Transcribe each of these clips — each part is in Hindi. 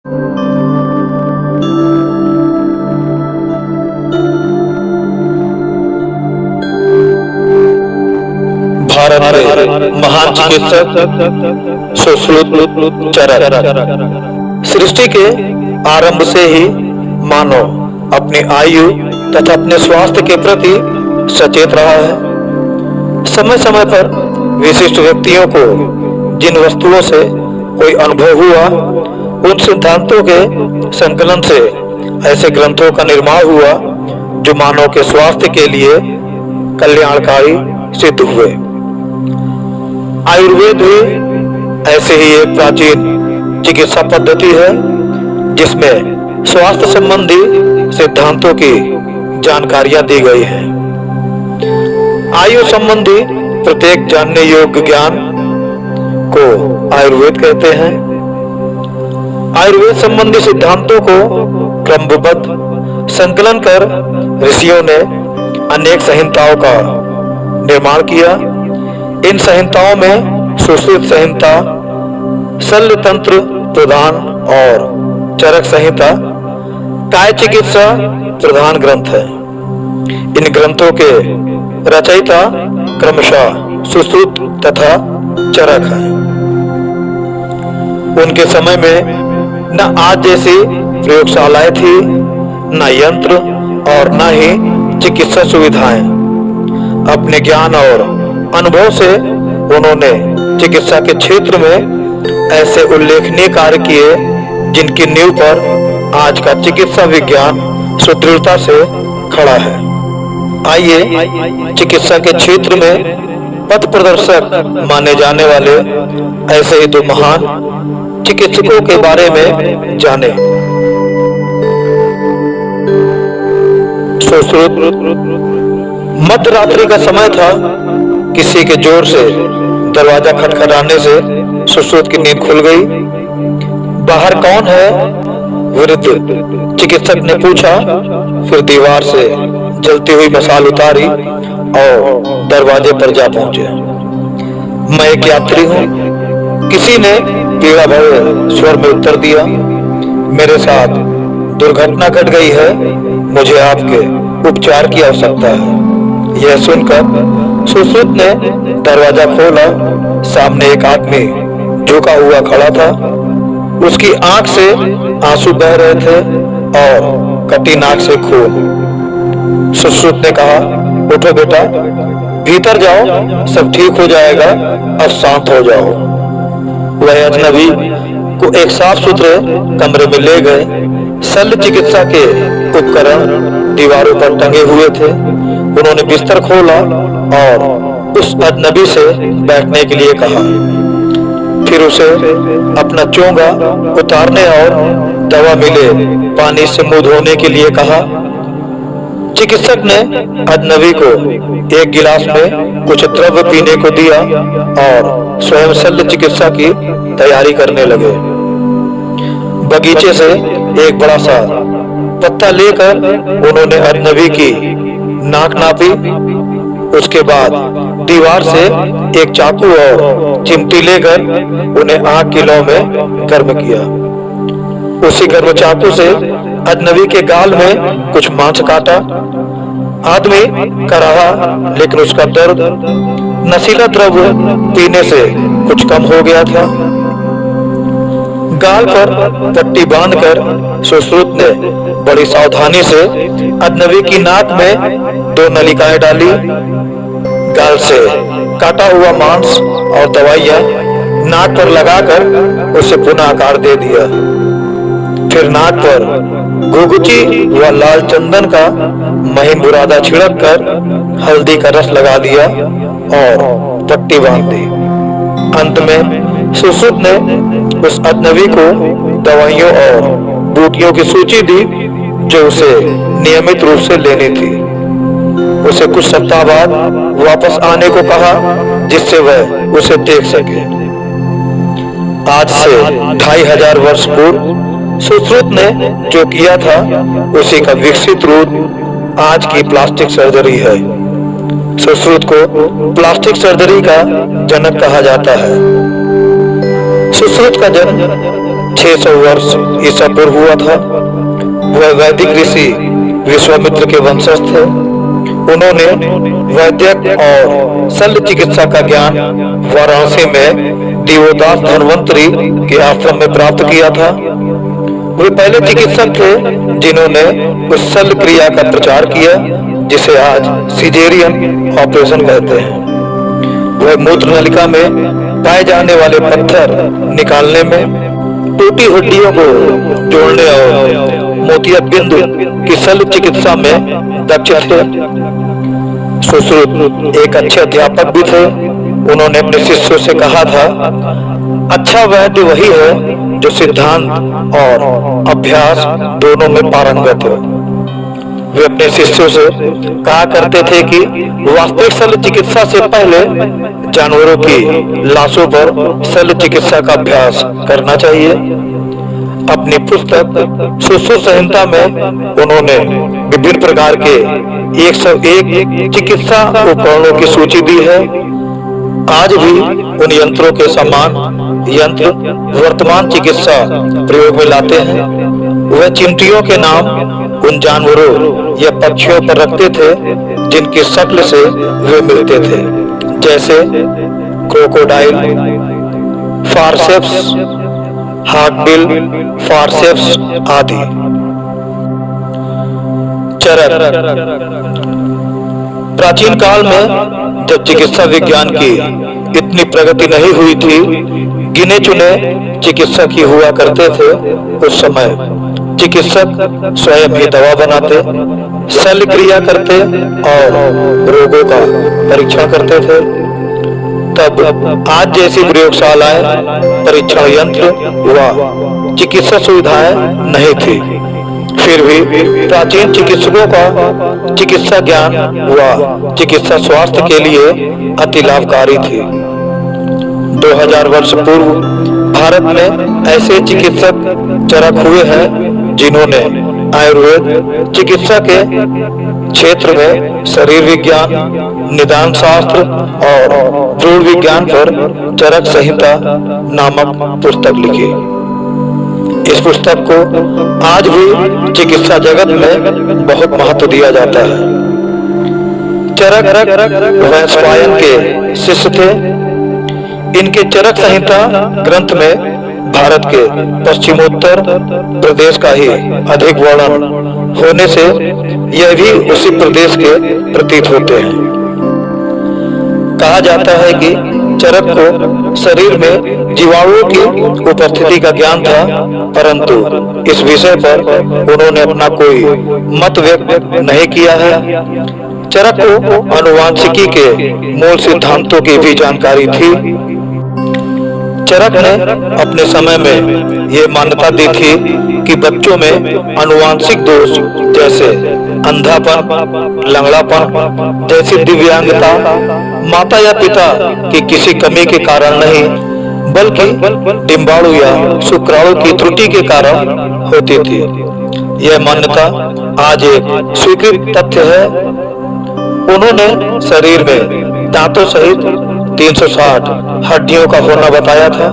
भारत के महान चिकित्सक सुश्रुत चरक सृष्टि के आरंभ से ही मानव अपनी आयु तथा अपने स्वास्थ्य के प्रति सचेत रहा है। समय समय पर विशिष्ट व्यक्तियों को जिन वस्तुओं से कोई अनुभव हुआ, उन सिद्धांतों के संकलन से ऐसे ग्रंथों का निर्माण हुआ जो मानव के स्वास्थ्य के लिए कल्याणकारी सिद्ध हुए। आयुर्वेद भी ऐसे ही एक प्राचीन चिकित्सा पद्धति है जिसमें स्वास्थ्य संबंधी सिद्धांतों की जानकारियां दी गई है। आयु संबंधी प्रत्येक जानने योग्य ज्ञान को आयुर्वेद कहते हैं। आयुर्वेद संबंधी सिद्धांतों को क्रमबद्ध संकलन कर ऋषियों ने अनेक संहिताओं का निर्माण किया। इन संहिताओं में सुश्रुत संहिता, शल्य तंत्र प्रधान और चरक संहिता काय चिकित्सा प्रधान ग्रंथ है। इन ग्रंथों के रचयिता क्रमशः सुश्रुत तथा चरक हैं। उनके समय में न आज जैसी प्रयोगशालाएं थी, न यंत्र और न ही चिकित्सा सुविधाएं। अपने ज्ञान और अनुभव से उन्होंने चिकित्सा के क्षेत्र में ऐसे उल्लेखनीय कार्य किए जिनकी नींव पर आज का चिकित्सा विज्ञान सुदृढ़ता से खड़ा है। आइए चिकित्सा के क्षेत्र में पथ प्रदर्शक माने जाने वाले ऐसे ही दो महान चिकित्सकों के बारे में जाने। सुश्रुत। मध्य रात्रि का समय था। किसी के जोर से दरवाजा खटखटाने से सुश्रुत की नींद खुल गई। बाहर कौन है? वृद्ध चिकित्सक ने पूछा। फिर दीवार से जलती हुई मशाल उतारी और दरवाजे पर जा पहुंचे। मैं एक यात्री हूं, किसी ने पीड़ा भरे स्वर में उत्तर दिया। मेरे साथ दुर्घटना घट गई है, मुझे आपके उपचार की आवश्यकता है। यह सुनकर सुश्रुत ने दरवाजा खोला। सामने एक आदमी झुका हुआ खड़ा था। उसकी आंख से आंसू बह रहे थे और कटी नाक से खून। सुश्रुत ने कहा, उठो बेटा, भीतर जाओ, सब ठीक हो जाएगा, अब शांत हो जाओ। वह अजनबी को एक साफ सुथरे कमरे में ले गए। शल्य चिकित्सा के उपकरण दीवारों पर टंगे हुए थे। उन्होंने बिस्तर खोला और उस अजनबी से बैठने के लिए कहा। फिर उसे अपना चोंगा उतारने और दवा मिले पानी से मुंह धोने के लिए कहा। चिकित्सक ने अजनबी को एक गिलास में कुछ द्रव्य पीने को दिया और स्वयं शल्य चिकित्सा की तैयारी करने लगे। बगीचे से एक बड़ा सा पत्ता लेकर उन्होंने अजनबी की नाक नापी। उसके बाद दीवार से एक चाकू और चिमटी लेकर उन्हें आग की लौ में गर्म किया। उसी गर्म चाकू से अजनबी के गाल में कुछ मांस काटा। आदमी कराहा, लेकिन उसका दर्द नशीला द्रव्य पीने से कुछ कम हो गया था। गाल पर पट्टी बांधकर सुश्रुत ने बड़ी सावधानी से अजनबी की नाक में 2 नलिकाएं डाली। गाल से काटा हुआ मांस और दवाइयां नाक पर लगाकर उसे पुनः आकार दे दिया। फिर नाक पर गुगुची व लाल चंदन का महीन बुरादा छिड़क कर हल्दी का रस लगा दिया और पट्टी बांध दी। अंत में सुश्रुत ने उस अजनबी को दवाइयों और बूटियों की सूची दी जो उसे नियमित रूप से लेनी थी। उसे कुछ सप्ताह बाद वापस आने को कहा जिससे वह उसे देख सके। आज से 2500 वर्ष पूर्व सुश्रुत ने जो किया था उसी का विकसित रूप आज की प्लास्टिक सर्जरी है। सुश्रुत को प्लास्टिक सर्जरी का जनक कहा जाता है। सुश्रुत का जन्म 600 वर्ष ईसा पूर्व हुआ था। वह वैदिक ऋषि विश्वामित्र के वंशज थे। उन्होंने वैद्यक और शल्य चिकित्सा का ज्ञान वाराणसी में दिवोदास धन्वंतरी के आश्रम में प्राप्त किया था। वे पहले चिकित्सक थे जिन्होंने उस शल्य क्रिया का प्रचार किया जिसे आज सिजेरियन ऑपरेशन कहते हैं। वह मूत्र नलिका में पाए जाने वाले पत्थर निकालने में, टूटी हड्डियों को जोड़ने और मोतिया बिंदु की शल्य चिकित्सा में दक्ष थे। सुश्रुत एक अच्छे अध्यापक भी थे। उन्होंने अपने शिष्यों से कहा था, अच्छा वैद्य वही है जो सिद्धांत और अभ्यास दोनों में पारंगत हो। वे अपने शिष्यों से कहा करते थे कि वास्तविक शल्य चिकित्सा से पहले जानवरों की लाशों पर शल्य चिकित्सा का अभ्यास करना चाहिए। अपनी पुस्तक सुश्रुत संहिता में उन्होंने विभिन्न प्रकार के 101 चिकित्सा उपकरणों की सूची दी है। आज भी उन यंत्रों के समान यंत्र वर्तमान चिकित्सा प्रयोग में लाते हैं। वह चिमटियों के नाम उन जानवरों या पक्षियों पर रखते थे जिनकी शक्ल से वे मिलते थे, जैसे क्रोकोडाइल, फॉर्सेप्स, हार्टबिल, फॉर्सेप्स आदि। चरक। प्राचीन काल में जब चिकित्सा विज्ञान की इतनी प्रगति नहीं हुई थी, गिने चुने चिकित्सक ही हुआ करते थे। उस समय चिकित्सक स्वयं ही दवा बनाते, शल्य क्रिया करते और रोगों का परीक्षण करते थे। तब आज जैसी प्रयोगशालाएं, परीक्षण यंत्र व चिकित्सा सुविधाएं नहीं थी। फिर भी प्राचीन चिकित्सकों का चिकित्सा ज्ञान व चिकित्सा स्वास्थ्य के लिए अति लाभकारी थी। 2000 वर्ष पूर्व भारत में ऐसे चिकित्सक चरक हुए हैं जिन्होंने आयुर्वेद चिकित्सा के क्षेत्र में शरीर विज्ञान, निदान शास्त्र और भ्रूण विज्ञान पर चरक संहिता नामक पुस्तक लिखी। इस पुस्तक को आज भी चिकित्सा जगत में बहुत महत्व दिया जाता है। चरक वैशंपायन के शिष्य थे। इनके चरक संहिता ग्रंथ में भारत के पश्चिमोत्तर प्रदेश का ही अधिक वर्णन होने से यह भी उसी प्रदेश के प्रतीत होते हैं। कहा जाता है कि चरक को शरीर में जीवाणुओं की उपस्थिति का ज्ञान था, परंतु इस विषय पर उन्होंने अपना कोई मत व्यक्त नहीं किया है। चरक को आनुवांशिकी के मूल सिद्धांतों की भी जानकारी थी। चरक ने अपने समय में ये मान्यता दी थी कि बच्चों में आनुवांशिक दोष जैसे अंधापन, लंगड़ापन जैसी दिव्यांगता माता या पिता की किसी कमी के कारण नहीं, बल्कि डिंबाणु या शुक्राणु की त्रुटि के कारण होती थी। यह मान्यता आज एक स्वीकृत तथ्य है। उन्होंने शरीर में दांतों सहित 360 हड्डियों का होना बताया था।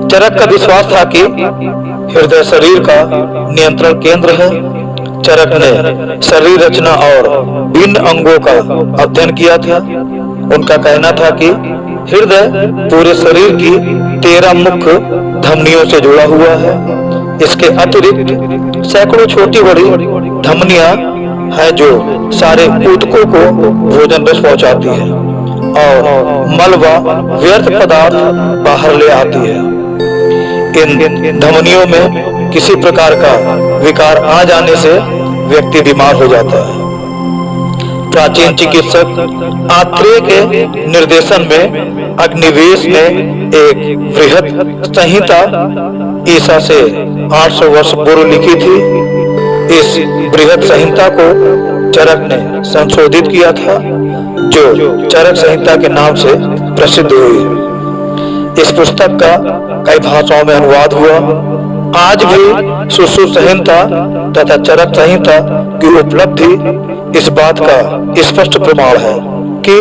चरक का विश्वास था कि हृदय शरीर का नियंत्रण केंद्र है। चरक ने शरीर रचना और भिन्न अंगों का अध्ययन किया था। उनका कहना था कि हृदय पूरे शरीर की 13 मुख्य धमनियों से जुड़ा हुआ है। इसके अतिरिक्त सैकड़ों छोटी बड़ी धमनियां हैं जो सारे ऊतकों को भोजन रस पहुंचाती है और मल व व्यर्थ पदार्थ बाहर ले आती है। इन धमनियों में किसी प्रकार का विकार आ जाने से व्यक्ति बीमार हो जाता है। प्राचीन चिकित्सक आत्रेय के निर्देशन में अग्निवेश ने एक बृहद संहिता ईसा से 800 वर्ष पूर्व लिखी थी। इस बृहद संहिता को चरक ने संशोधित किया था, जो चरक संहिता के नाम से प्रसिद्ध हुई। इस पुस्तक का कई भाषाओं में अनुवाद हुआ। आज भी सुश्रुत संहिता तथा चरक संहिता की उपलब्धि इस बात का स्पष्ट प्रमाण है कि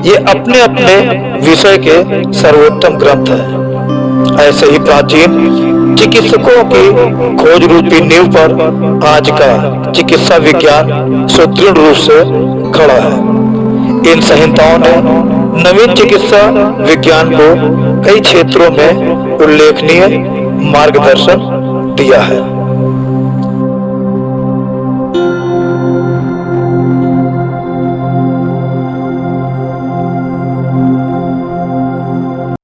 ये अपने अपने विषय के सर्वोत्तम ग्रंथ हैं। ऐसे ही प्राचीन चिकित्सकों की खोज रूपी नींव पर आज का चिकित्सा विज्ञान सुदृढ़ रूप से खड़ा है। इन संहिताओं ने नवीन चिकित्सा विज्ञान को कई क्षेत्रों में उल्लेखनीय मार्गदर्शन दिया है।